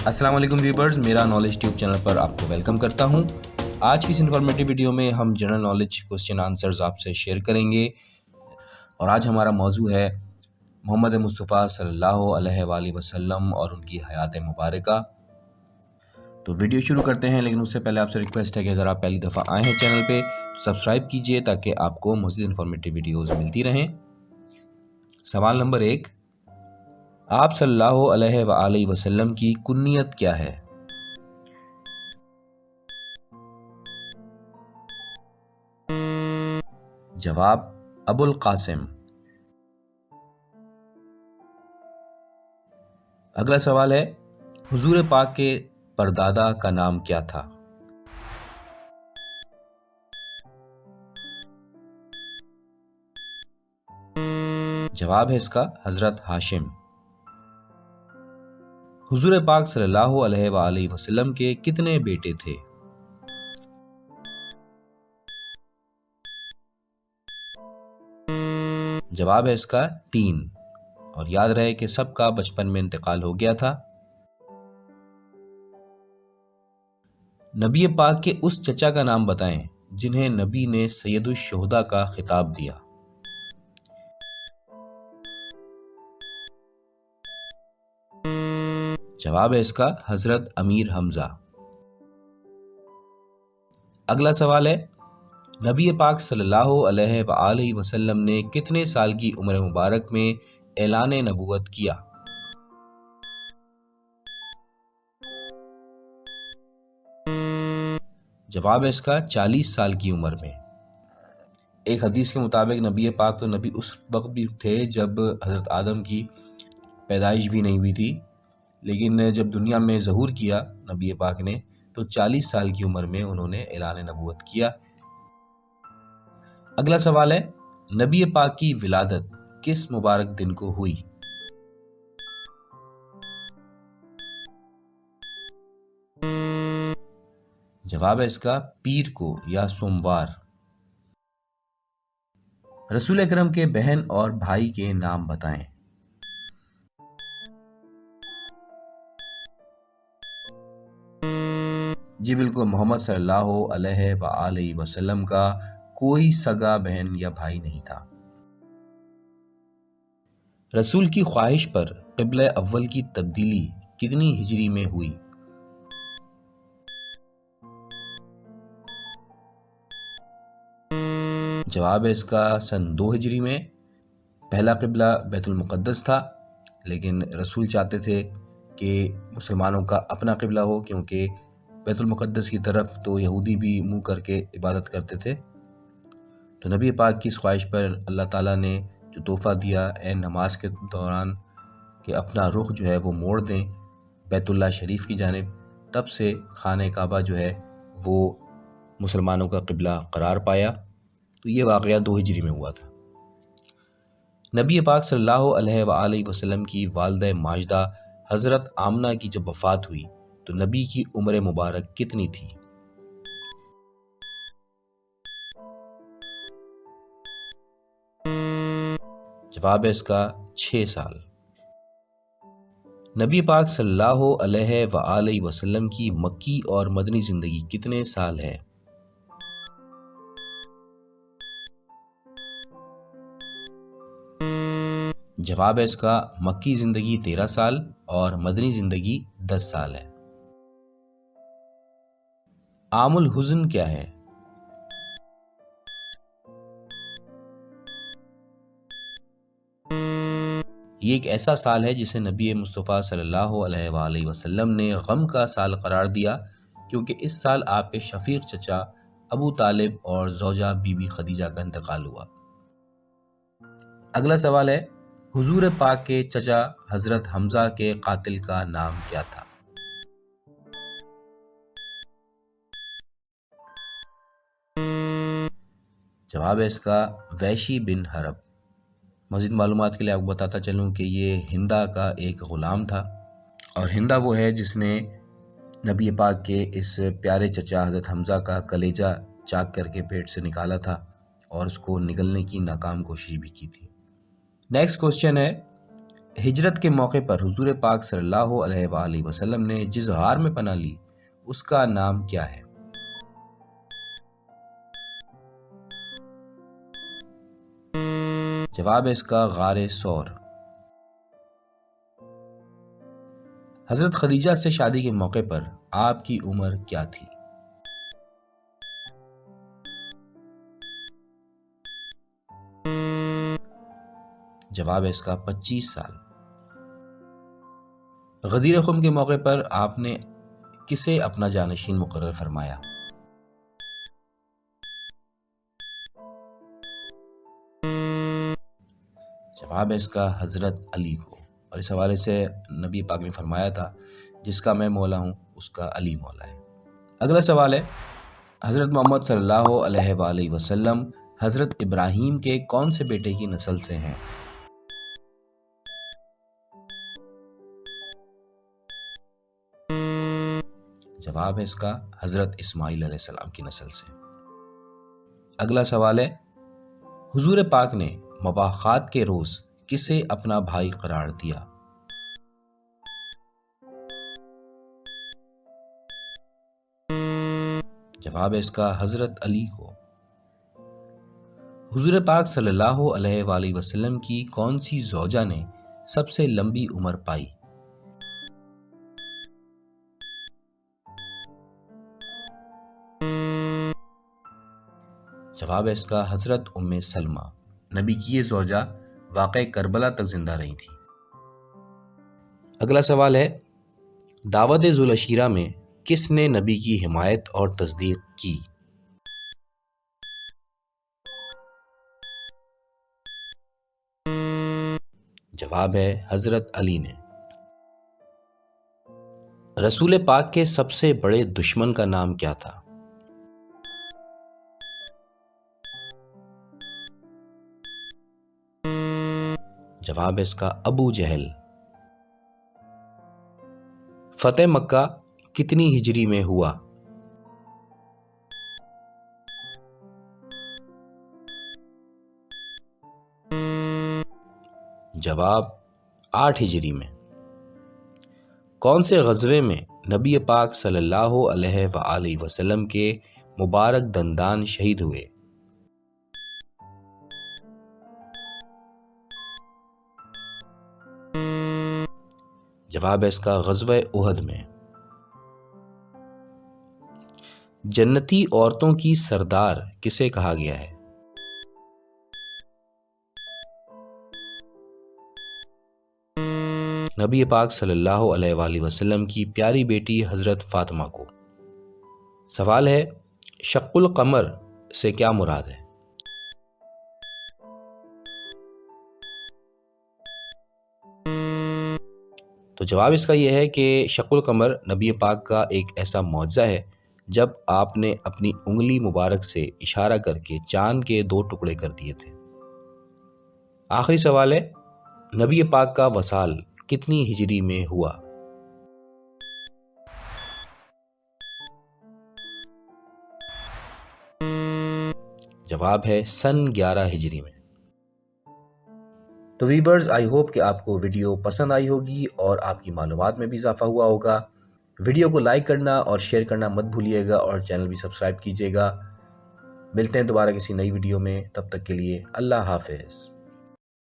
السلام علیکم ویورز، میرا نالج ٹیوب چینل پر آپ کو ویلکم کرتا ہوں۔ آج کی اس انفارمیٹیو ویڈیو میں ہم جنرل نالج کوسچن آنسرز آپ سے شیئر کریں گے، اور آج ہمارا موضوع ہے محمد مصطفیٰ صلی اللہ علیہ وآلہ وسلم اور ان کی حیات مبارکہ۔ تو ویڈیو شروع کرتے ہیں، لیکن اس سے پہلے آپ سے ریکویسٹ ہے کہ اگر آپ پہلی دفعہ آئے ہیں چینل پہ تو سبسکرائب کیجئے تاکہ آپ کو مزید انفارمیٹیو ویڈیوز ملتی رہیں۔ سوال نمبر 1، آپ صلی اللہ علیہ وآلہ وسلم کی کنیت کیا ہے؟ جواب ابو القاسم۔ اگلا سوال ہے، حضور پاک کے پردادا کا نام کیا تھا؟ جواب ہے اس کا حضرت ہاشم۔ حضور پاک صلی اللہ علیہ وآلہ وسلم کے کتنے بیٹے تھے؟ جواب ہے اس کا 3، اور یاد رہے کہ سب کا بچپن میں انتقال ہو گیا تھا۔ نبی پاک کے اس چچا کا نام بتائیں جنہیں نبی نے سید الشہداء کا خطاب دیا۔ جواب ہے اس کا حضرت امیر حمزہ۔ اگلا سوال ہے، نبی پاک صلی اللہ علیہ وآلہ وسلم نے کتنے سال کی عمر مبارک میں اعلان نبوت کیا؟ جواب ہے اس کا 40 سال کی عمر میں۔ ایک حدیث کے مطابق نبی پاک تو نبی اس وقت بھی تھے جب حضرت آدم کی پیدائش بھی نہیں ہوئی تھی، لیکن جب دنیا میں ظہور کیا نبی پاک نے تو 40 سال کی عمر میں انہوں نے اعلان نبوت کیا۔ اگلا سوال ہے، نبی پاک کی ولادت کس مبارک دن کو ہوئی؟ جواب ہے اس کا پیر کو یا سوموار۔ رسول اکرم کے بہن اور بھائی کے نام بتائیں۔ جی بالکل، محمد صلی اللہ علیہ وآلہ وسلم کا کوئی سگا بہن یا بھائی نہیں تھا۔ رسول کی خواہش پر قبلہ اول کی تبدیلی کتنی ہجری میں ہوئی؟ جواب ہے اس کا سن 2 ہجری میں۔ پہلا قبلہ بیت المقدس تھا، لیکن رسول چاہتے تھے کہ مسلمانوں کا اپنا قبلہ ہو، کیونکہ بیت المقدس کی طرف تو یہودی بھی منہ کر کے عبادت کرتے تھے۔ تو نبی پاک کی اس خواہش پر اللہ تعالیٰ نے جو تحفہ دیا نماز کے دوران کہ اپنا رخ جو ہے وہ موڑ دیں بیت اللہ شریف کی جانب، تب سے خانہ کعبہ جو ہے وہ مسلمانوں کا قبلہ قرار پایا۔ تو یہ واقعہ 2 ہجری میں ہوا تھا۔ نبی پاک صلی اللہ علیہ وآلہ وسلم کی والدہ ماجدہ حضرت آمنہ کی جب وفات ہوئی تو نبی کی عمر مبارک کتنی تھی؟ جواب ہے اس کا 6 سال۔ نبی پاک صلی اللہ علیہ وآلہ وسلم کی مکی اور مدنی زندگی کتنے سال ہے؟ جواب ہے اس کا مکی زندگی 13 سال اور مدنی زندگی 10 سال ہے۔ عام الحزن کیا ہے؟ یہ ایک ایسا سال ہے جسے نبی مصطفیٰ صلی اللہ علیہ وآلہ وسلم نے غم کا سال قرار دیا، کیونکہ اس سال آپ کے شفیق چچا ابو طالب اور زوجہ بی بی خدیجہ کا انتقال ہوا۔ اگلا سوال ہے، حضور پاک کے چچا حضرت حمزہ کے قاتل کا نام کیا تھا؟ جواب ہے اس کا وحشی بن حرب۔ مزید معلومات کے لیے آپ کو بتاتا چلوں کہ یہ ہندا کا ایک غلام تھا، اور ہندا وہ ہے جس نے نبی پاک کے اس پیارے چچا حضرت حمزہ کا کلیجہ چاک کر کے پیٹ سے نکالا تھا، اور اس کو نگلنے کی ناکام کوشش بھی کی تھی۔ نیکسٹ کوسچن ہے، ہجرت کے موقع پر حضور پاک صلی اللہ علیہ وآلہ وسلم نے جس غار میں پناہ لی اس کا نام کیا ہے؟ جواب ہے اس کا غار ثور۔ حضرت خدیجہ سے شادی کے موقع پر آپ کی عمر کیا تھی؟ جواب ہے اس کا 25 سال۔ غدیر خم کے موقع پر آپ نے کسے اپنا جانشین مقرر فرمایا؟ جواب ہے اس کا حضرت علی کو، اور اس حوالے سے نبی پاک نے فرمایا تھا جس کا میں مولا ہوں اس کا علی مولا ہے۔ اگلا سوال ہے، حضرت محمد صلی اللہ علیہ وآلہ وسلم حضرت ابراہیم کے کون سے بیٹے کی نسل سے ہیں؟ جواب ہے اس کا حضرت اسماعیل علیہ السلام کی نسل سے۔ اگلا سوال ہے، حضور پاک نے مواخات کے روز کسے اپنا بھائی قرار دیا؟ جواب ہے اس کا حضرت علی کو۔ حضور پاک صلی اللہ علیہ وآلہ وسلم کی کون سی زوجہ نے سب سے لمبی عمر پائی؟ جواب ہے اس کا حضرت ام سلمہ۔ نبی کی یہ زوجہ واقع کربلا تک زندہ رہی تھی۔ اگلا سوال ہے، دعوت ذوالعشیرہ میں کس نے نبی کی حمایت اور تصدیق کی؟ جواب ہے حضرت علی نے۔ رسول پاک کے سب سے بڑے دشمن کا نام کیا تھا؟ جواب ہے اس کا ابو جہل۔ فتح مکہ کتنی ہجری میں ہوا؟ جواب 8 ہجری میں۔ کون سے غزوے میں نبی پاک صلی اللہ علیہ وآلہ وسلم کے مبارک دندان شہید ہوئے؟ جواب ہے اس کا غزوہ احد میں۔ جنتی عورتوں کی سردار کسے کہا گیا ہے؟ نبی پاک صلی اللہ علیہ وآلہ وسلم کی پیاری بیٹی حضرت فاطمہ کو۔ سوال ہے، شق القمر سے کیا مراد ہے؟ تو جواب اس کا یہ ہے کہ شق القمر نبی پاک کا ایک ایسا معجزہ ہے جب آپ نے اپنی انگلی مبارک سے اشارہ کر کے چاند کے 2 ٹکڑے کر دیے تھے۔ آخری سوال ہے، نبی پاک کا وصال کتنی ہجری میں ہوا؟ جواب ہے سن 11 ہجری میں۔ تو ویورز، آئی ہوپ کہ آپ کو ویڈیو پسند آئی ہوگی اور آپ کی معلومات میں بھی اضافہ ہوا ہوگا۔ ویڈیو کو لائک کرنا اور شیئر کرنا مت بھولیے گا، اور چینل بھی سبسکرائب کیجیے گا۔ ملتے ہیں دوبارہ کسی نئی ویڈیو میں، تب تک کے لیے اللہ حافظ۔